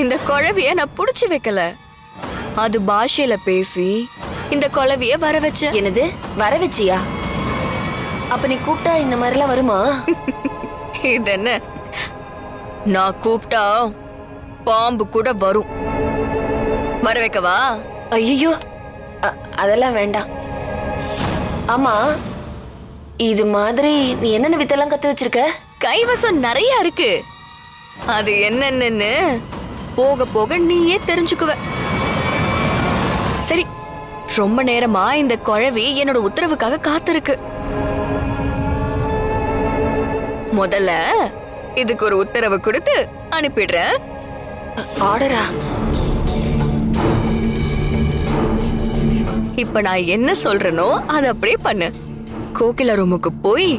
இந்த குழவிய நான் புடிச்சு வைக்கல, அது பாஷையில பேசி இந்த குழவிய வர வச்ச. என்னது வர வச்சியா? அப்ப நீ கூப்பிட்டா இந்த மாதிரிலாம் வருமா? இது என்ன, நான் கூப்பிட்டா பாம்பு கூட வரும். வர வைக்கவா? ஐயோ, அதெல்லாம் வேண்டாம். ஆமா, இது மாதிரி நீ என்னென்ன வித்தெல்லாம் கத்து வச்சிருக்க? கைவசம் நிறைய இருக்கு. அது என்னன்னு போக போக நீயே தெரிஞ்சுக்குவ. சரி, ரொம்ப நேரமா இந்த குழவி என்னோட உத்தரவுக்காக காத்திருக்கு. முதல்ல இதுக்கு ஒரு உத்தரவு கொடுத்து அனுப்பிடுறேன். ஆர்டரா? இப்ப நான் என்ன சொல்றேனோ அதை அப்படியே பண்ணு. கோகிலா ரூமுக்கு போய்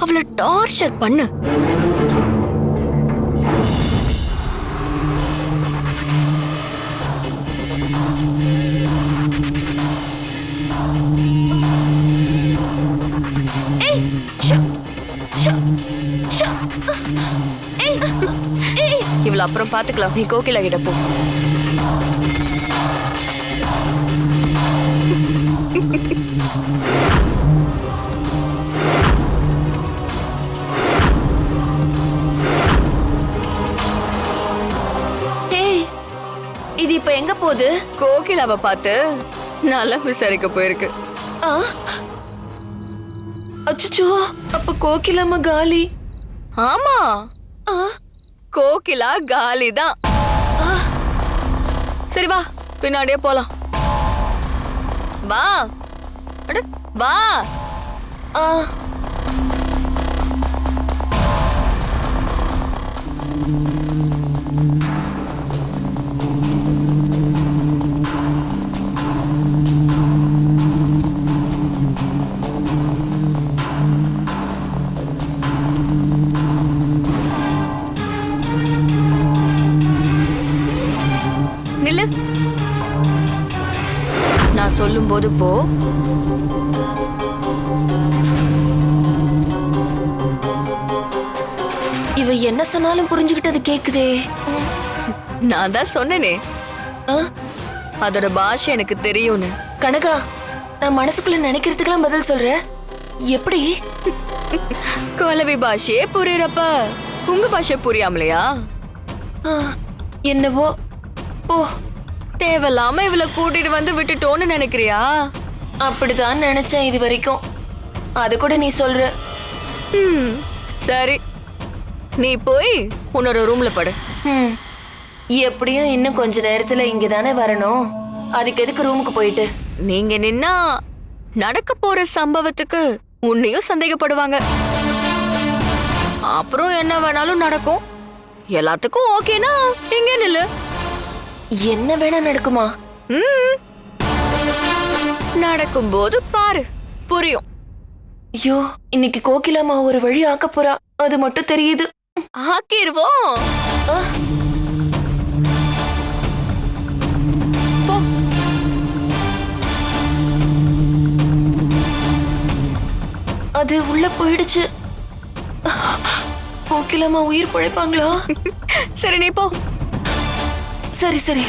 அவளை டார்ச்சர் பண்ணு. இவ்வளவு அப்புறம் பாத்துக்கலாம். நீ கோகிலா கிட்ட போ. இது இப்ப எங்க போகுது? கோகிலாவை பார்த்து நல்லா விசாரிக்க போயிருக்கு. அச்சோ, அப்ப கோகிலாமா காலி? ஆமா, கோகிலா காலிதான். சரி வா, பின்னாடியே போலாம். வா, அட வா. நில்லு, நான் சொல்லும் போது போ. இவ என்ன சொன்னாலும் புரிஞ்சுக்கிட்டது கேக்குதே. நான் தான் சொன்னேனே, அதோட பாஷை எனக்கு தெரியும்னு. கனகா, நான் மனசுக்குள்ள நினைக்கிறதுக்கெல்லாம் பதில் சொல்ற. எப்படி? குழவி பாஷையே புரியறப்ப உங்க பாஷை புரியாமலையா? என்னவோ ஓ, தேவையில்லாம இவளை கூட்டிட்டு வந்து விட்டுட்டோன்னு நினைக்கிறியா? அப்படிதான் நினைச்சேன் இது வரைக்கும். அது கூட நீ சொல்ற. சரி, நீ போய் உன்னோட ரூம்ல படு. எப்படியும் இன்னும் கொஞ்ச நேரத்துல இங்கதானே வரணும். அதுக்கு எதுக்கு ரூமுக்கு போயிட்டு? நீங்க நின்னா நடக்க போற சம்பவத்துக்கு உன்னையும் சந்தேகப்படுவாங்க. அப்புறம் என்ன வேணாலும் நடக்கும். எல்லாத்துக்கும் ஓகேனா இங்க நில்லு. என்ன வேணா நடக்குமா? நடக்கும்போது பாரு, புரியும். ஐயோ, இன்னைக்கு கோகிலாமா ஒரு வழி ஆக்க போறா, அது மட்டும் தெரியுது. ஆக்கிருவோம். அது உள்ள போயிடுச்சு. கோகிலாமா உயிர் பிழைப்பாங்களா? சரி, நீ போ. சரி சரி.